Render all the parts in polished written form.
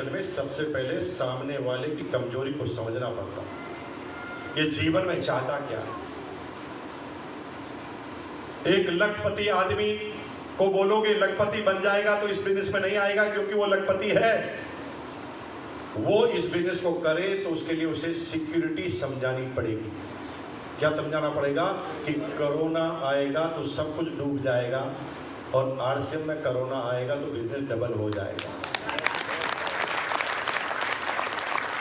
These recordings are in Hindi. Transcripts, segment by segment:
सिचुएशन में सबसे पहले सामने वाले की कमजोरी को समझना पड़ता है, ये जीवन में चाहता क्या है। एक लखपति आदमी को बोलोगे लखपति बन जाएगा तो इस बिजनेस में नहीं आएगा, क्योंकि वो लखपति है। वो इस बिजनेस को करे तो उसके लिए उसे सिक्योरिटी समझानी पड़ेगी। क्या समझाना पड़ेगा कि कोरोना आएगा तो सब कुछ डूब जाएगा, और आरसीएम में कोरोना आएगा तो बिजनेस डबल हो जाएगा।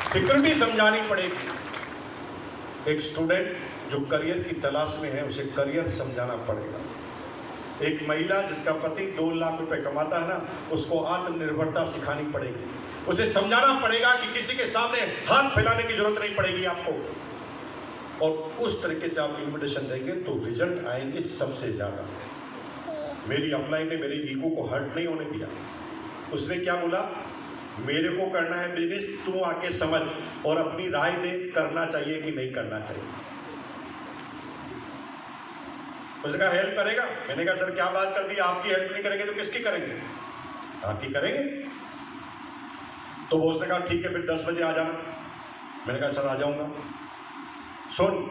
सिक्योरिटी समझानी पड़ेगी। एक स्टूडेंट जो करियर की तलाश में है उसे करियर समझाना पड़ेगा। एक महिला जिसका पति 2 लाख रुपए कमाता है ना, उसको आत्मनिर्भरता सिखानी पड़ेगी। उसे समझाना पड़ेगा कि किसी के सामने हाथ फैलाने की जरूरत नहीं पड़ेगी आपको, और उस तरीके से आप इन्विटेशन देंगे तो रिजल्ट आएंगे सबसे ज्यादा। मेरी अपलाइन ने मेरे ईगो को हर्ट नहीं होने दिया। उसने क्या बोला, मेरे को करना है बिजनेस, तू आके समझ और अपनी राय दे, करना चाहिए कि नहीं करना चाहिए। उसने कहा हेल्प करेगा। मैंने कहा सर क्या बात कर दी, आपकी हेल्प नहीं करेंगे तो किसकी करेंगे, आपकी करेंगे। तो वो उसने कहा ठीक है फिर 10 बजे आ जाना। मैंने कहा सर आ जाऊंगा। सुन,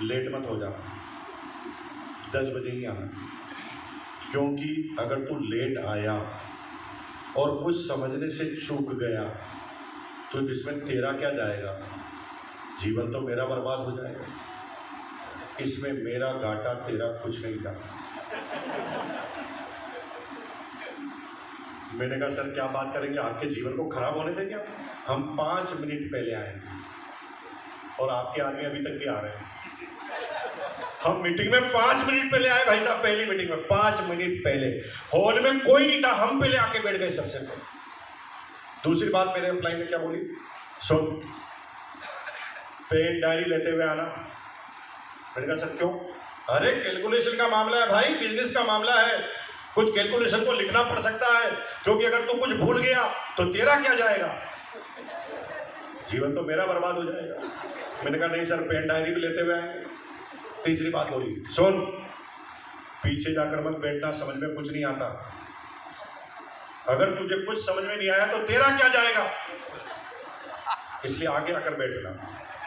लेट मत हो जाना, 10 बजे ही आना, क्योंकि अगर तू लेट आया और कुछ समझने से चूक गया तो जिसमें तेरा क्या जाएगा, जीवन तो मेरा बर्बाद हो जाएगा। इसमें मेरा घाटा तेरा कुछ नहीं जाता। मैंने कहा सर क्या बात करेंगे, आपके जीवन को खराब होने देंगे हम 5 मिनट पहले आएंगे, और आपके आदमी अभी तक भी आ रहे हैं। हम मीटिंग में 5 मिनट पहले आए भाई साहब, पहली मीटिंग में 5 मिनट पहले, हॉल में कोई नहीं था, हम पहले आके बैठ गए सबसे पहले। दूसरी बात मेरे एम्प्लॉय ने क्या बोली, सुन पेन डायरी लेते हुए आना। मैंने कहा सर क्यों, अरे कैलकुलेशन का मामला है भाई, बिजनेस का मामला है, कुछ कैलकुलेशन को लिखना पड़ सकता है, क्योंकि अगर तू कुछ भूल गया तो तेरा क्या जाएगा, जीवन तो मेरा बर्बाद हो जाएगा। मैंने कहा नहीं सर पेन डायरी भी लेते हुए आएंगे। तीसरी बात बोली, सुन पीछे जाकर मत बैठना, समझ में कुछ नहीं आता, अगर तुझे कुछ समझ में नहीं आया तो तेरा क्या जाएगा, इसलिए आगे आकर बैठना।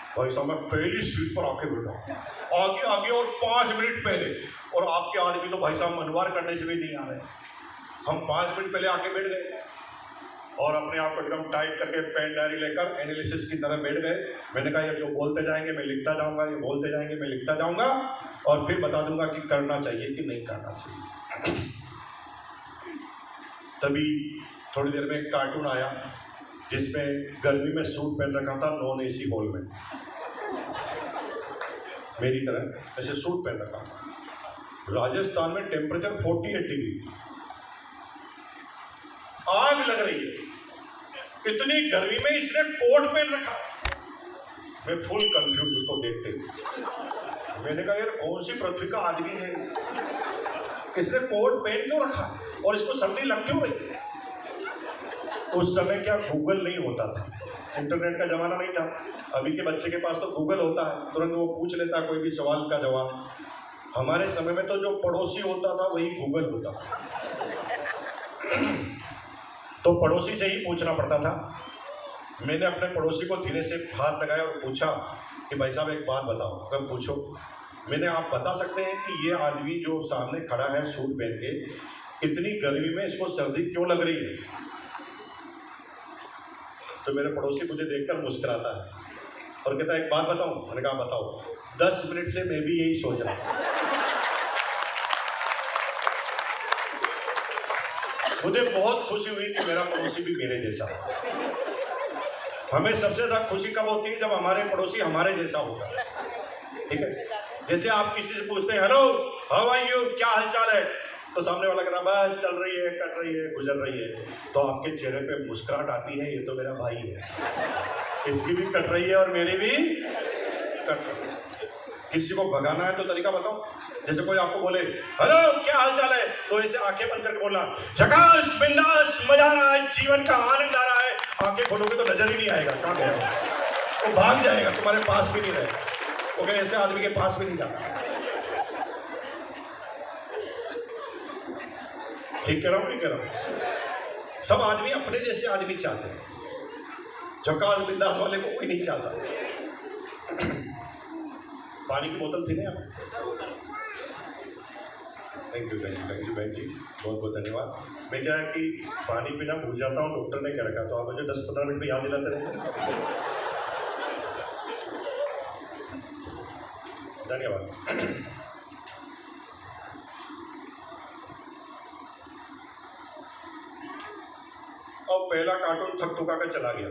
भाई साहब मैं पहली सीट पर आके बैठा, आगे आगे और 5 मिनट पहले, और आपके आदमी तो भाई साहब मनवार करने से भी नहीं आ रहे। हम 5 मिनट पहले आके बैठ गए और अपने आप को एकदम टाइट करके पेन डायरी लेकर एनालिसिस की तरह बैठ गए। मैंने कहा ये जो बोलते जाएंगे मैं लिखता जाऊंगा, ये बोलते जाएंगे मैं लिखता जाऊंगा, और फिर बता दूंगा कि करना चाहिए कि नहीं करना चाहिए। तभी थोड़ी देर में एक कार्टून आया जिसमें गर्मी में सूट पहन रखा था, नॉन एसी हॉल में, मेरी तरह ऐसे सूट पहन रखा था। राजस्थान में टेम्परेचर 48 डिग्री, आग लग रही है, इतनी गर्मी में इसने कोट पहन रखा। मैं फुल कंफ्यूज उसको देखते हुए। मैंने कहा यार कौन सी पृथ्वी का आदमी है, इसने कोट पहन क्यों रखा और इसको सर्दी लग क्यों रही। उस समय क्या गूगल नहीं होता था, इंटरनेट का जमाना नहीं था। अभी के बच्चे के पास तो गूगल होता है, तुरंत वो पूछ लेता कोई भी सवाल का जवाब। हमारे समय में तो जो पड़ोसी होता था वही गूगल होता था, तो पड़ोसी से ही पूछना पड़ता था। मैंने अपने पड़ोसी को धीरे से हाथ लगाया और पूछा कि भाई साहब एक बात बताओ। कब पूछो। मैंने आप बता सकते हैं कि ये आदमी जो सामने खड़ा है सूट पहन के, इतनी गर्मी में इसको सर्दी क्यों लग रही है। तो मेरे पड़ोसी मुझे देखकर मुस्कुराता है और कहता है एक बात बताऊं। मैंने कहा बताओ। 10 मिनट से मैं भी यही सोच रहा हूं। मुझे बहुत खुशी हुई कि मेरा पड़ोसी भी मेरे जैसा हो। हमें सबसे ज्यादा खुशी कब होती है जब हमारे पड़ोसी हमारे जैसा होगा। ठीक है, जैसे आप किसी से पूछते हैं हेलो हाउ आर यू, क्या हालचाल है, तो सामने वाला कह रहा बस चल रही है, कट रही है, गुजर रही है, तो आपके चेहरे पे मुस्कुराहट आती है, ये तो मेरा भाई है, इसकी भी कट रही है और मेरी भी कट रही है। किसी को भगाना है तो तरीका बताओ। जैसे कोई आपको बोले हेलो क्या हालचाल है, तो ऐसे आंखें बंद करके बोलना झकास बिंदास मजा आ रहा है, जीवन का आनंद आ रहा है। आंखें खोलोगे तो नजर ही नहीं आएगा कहाँ गया, वो भाग जाएगा, तुम्हारे पास भी नहीं रहेगा, वो कहे ऐसे आदमी के पास भी नहीं जाता। ठीक कह रहा हूँ नहीं कह रहा हूँ। सब आदमी अपने जैसे आदमी चाहते हैं, झकास बिंदास वाले को कोई नहीं चाहता। पानी की बोतल थी ना? थैंक यू बहन जी, बहुत बहुत धन्यवाद। मैं क्या है कि पानी पीना भूल जाता हूँ, डॉक्टर ने कह रखा, तो आप मुझे 10-15 मिनट में याद दिलाते रहे। धन्यवाद। और पहला कार्टून थक थका कर चला गया,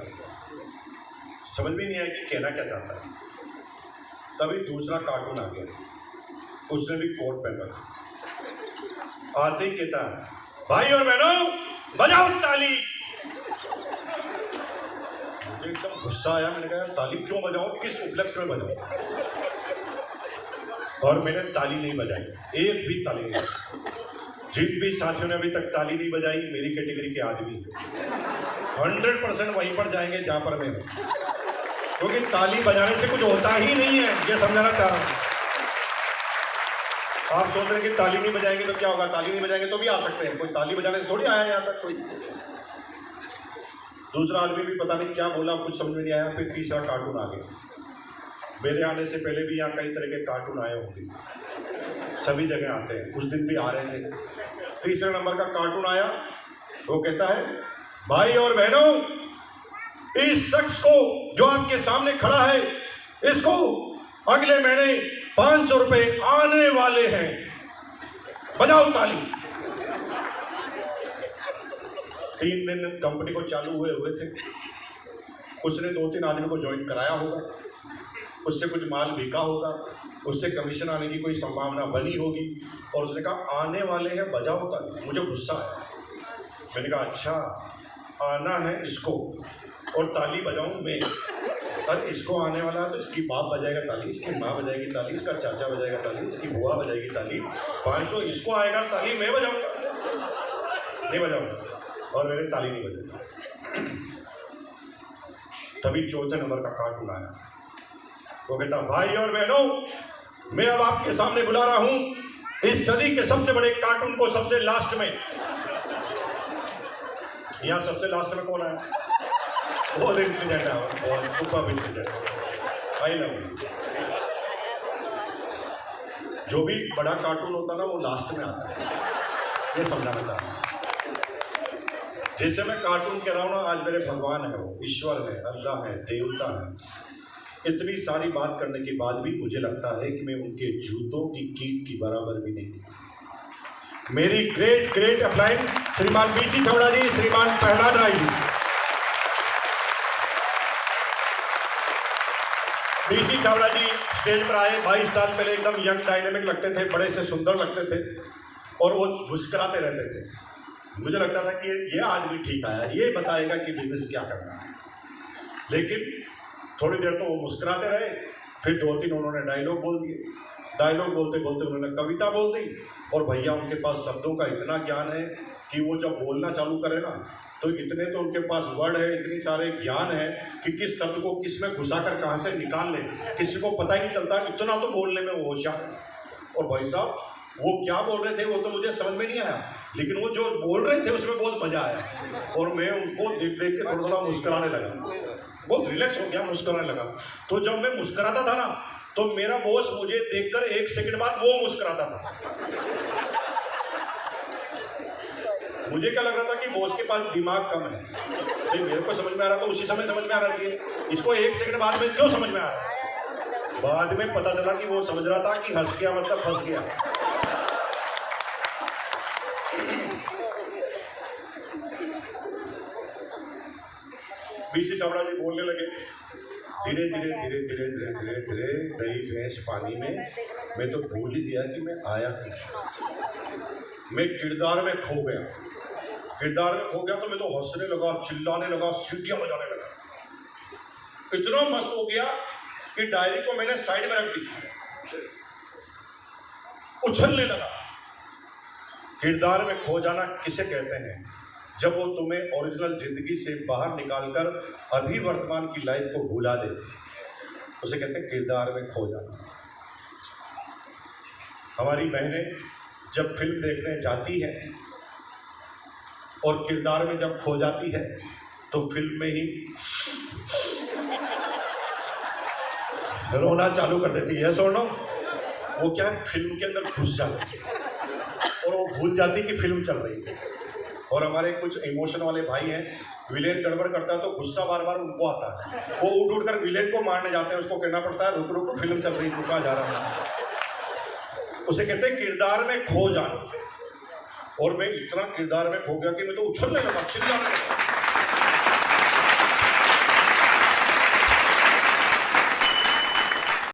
समझ में नहीं आया कि कहना क्या चाहता है। तभी दूसरा कार्टून आ गया, उसने भी कोट पहन रखा। आते ही कहता है, भाई और बहनों बजाओ ताली। मुझे एकदम गुस्सा आया, मैंने कहा ताली क्यों बजाऊं, किस उपलक्ष्य में बजाऊं? और मैंने ताली नहीं बजाई, एक भी ताली नहीं बजाई। जिन भी साथियों ने अभी तक ताली नहीं बजाई, मेरी कैटेगरी के आदमी 100% वहीं पर जाएंगे जहां पर मैं हूं, क्योंकि ताली बजाने से कुछ होता ही नहीं है, ये समझाना चाह रहा हूं। आप सोच रहे हैं कि ताली नहीं बजाएंगे तो क्या होगा? ताली नहीं बजाएंगे तो भी आ सकते हैं, कोई ताली बजाने से थोड़ी आया यहाँ तक कोई। दूसरा आदमी भी पता नहीं क्या बोला, कुछ समझ में नहीं आया। फिर तीसरा कार्टून आ गया। मेरे आने से पहले भी यहाँ कई तरह के कार्टून आए होंगे, सभी जगह आते हैं, उस दिन भी आ रहे थे। तीसरे नंबर का कार्टून आया, वो कहता है, भाई और बहनों इस शख्स को जो आपके सामने खड़ा है, इसको अगले महीने 500 रुपए आने वाले हैं, बजाओ ताली। 3 दिन कंपनी को चालू हुए थे, उसने 2-3 आदमी को ज्वाइन कराया होगा, उससे कुछ माल बिका होगा, उससे कमीशन आने की कोई संभावना बनी होगी, और उसने कहा आने वाले हैं, बजाओ ताली। मुझे गुस्सा आया, मैंने कहा अच्छा आना है इसको और ताली बजाऊं मैं, और इसको आने वाला है तो इसकी बाप बजाएगा ताली, इसकी माँ बजाएगी ताली, इसका चाचा बजाएगा ताली, इसकी बुआ बजाएगी ताली, 500 इसको आएगा ताली, मैं बजाऊंगा नहीं बजाऊंगा, और मैंने ताली नहीं बजाई। तभी चौथे नंबर का कार्टून आया, वो कहता भाई और बहनों मैं अब आपके सामने बुला रहा हूं इस सदी के सबसे बड़े कार्टून को सबसे लास्ट में। यहाँ सबसे लास्ट में कौन आया? बहुत इंटेलिजेंट है, बहुत super intelligent, I love you. जो भी बड़ा कार्टून होता है ना वो लास्ट में आता है, ये समझाना चाहता हूँ। जैसे मैं कार्टून कह रहा हूँ ना, आज मेरे भगवान है, वो ईश्वर है, अल्लाह है, देवता है। इतनी सारी बात करने के बाद भी मुझे लगता है कि मैं उनके जूतों की कीट की बराबर भी नहीं। मेरी ग्रेट ग्रेट अपलाइन श्रीमान बीसी छाबड़ा जी, श्रीमान प्रहलाद राय जी। बीसी छाबड़ा जी स्टेज पर आए, 22 साल पहले एकदम यंग डायनेमिक लगते थे, बड़े से सुंदर लगते थे, और वो मुस्कुराते रहते थे। मुझे लगता था कि ये आदमी ठीक आया, ये बताएगा कि बिजनेस क्या करना है। लेकिन थोड़ी देर तो वो मुस्कुराते रहे, फिर 2-3 उन्होंने डायलॉग बोल दिए। डायलॉग बोलते बोलते उन्होंने कविता बोल दी, और भैया उनके पास शब्दों का इतना ज्ञान है कि वो जब बोलना चालू करे ना, तो इतने तो उनके पास वर्ड है, इतनी सारे ज्ञान है कि किस शब्द को किस में घुसा कर कहाँ से निकाल ले, किसी को पता ही नहीं चलता, इतना तो बोलने में वो होशियार। और भाई साहब वो क्या बोल रहे थे वो तो मुझे समझ में नहीं आया, लेकिन वो जो बोल रहे थे उसमें बहुत मजा आया, और मैं उनको देख देख के थोड़ा थोड़ा मुस्कुराने लगा, बहुत रिलैक्स हो गया, मुस्कुराने लगा। तो जब मैं मुस्कुराता था ना, तो मेरा बॉस मुझे देखकर 1 सेकंड बाद वो मुस्कुराता था। मुझे क्या लग रहा था कि बॉस के पास दिमाग कम है, लेकिन मेरे को समझ में आ रहा था उसी समय समझ में आना चाहिए, इसको 1 सेकंड बाद में क्यों समझ में आ रहा है। बाद में पता चला कि वो समझ रहा था कि हंस गया मतलब फंस गया। बीसी छाबड़ा जी बोलने लगे, धीरे धीरे धीरे धीरे धीरे धीरे धीरे दही भैंस पानी में, मैं तो भूल ही गया कि मैं आया क्यों। मैं किरदार में खो गया, किरदार में खो गया तो मैं तो हंसने लगा, चिल्लाने लगा, सीटियां बजाने लगा। इतना मस्त हो गया कि डायरी को मैंने साइड में रख दी, उछलने लगा। किरदार में खो जाना किसे कहते हैं? जब वो तुम्हें ओरिजिनल जिंदगी से बाहर निकालकर अभी वर्तमान की लाइफ को भुला दे, उसे कहते हैं किरदार में खो जाना। हमारी बहनें जब फिल्म देखने जाती हैं और किरदार में जब खो जाती है तो फिल्म में ही रोना चालू कर देती है। सोनो वो क्या है, फिल्म के अंदर घुस जाती है और वो भूल जाती कि फिल्म चल रही है। और हमारे कुछ इमोशन वाले भाई हैं, विलेन गड़बड़ करता है तो गुस्सा बार बार उनको आता है, वो उठ कर विलेन को मारने जाते हैं, उसको कहना पड़ता है रुक रुक फिल्म चल रही, रुका जा रहा है। उसे कहते हैं किरदार में खो जाना। और मैं इतना किरदार में खो गया कि मैं तो उछलने लगा, चिल्लाने लगा।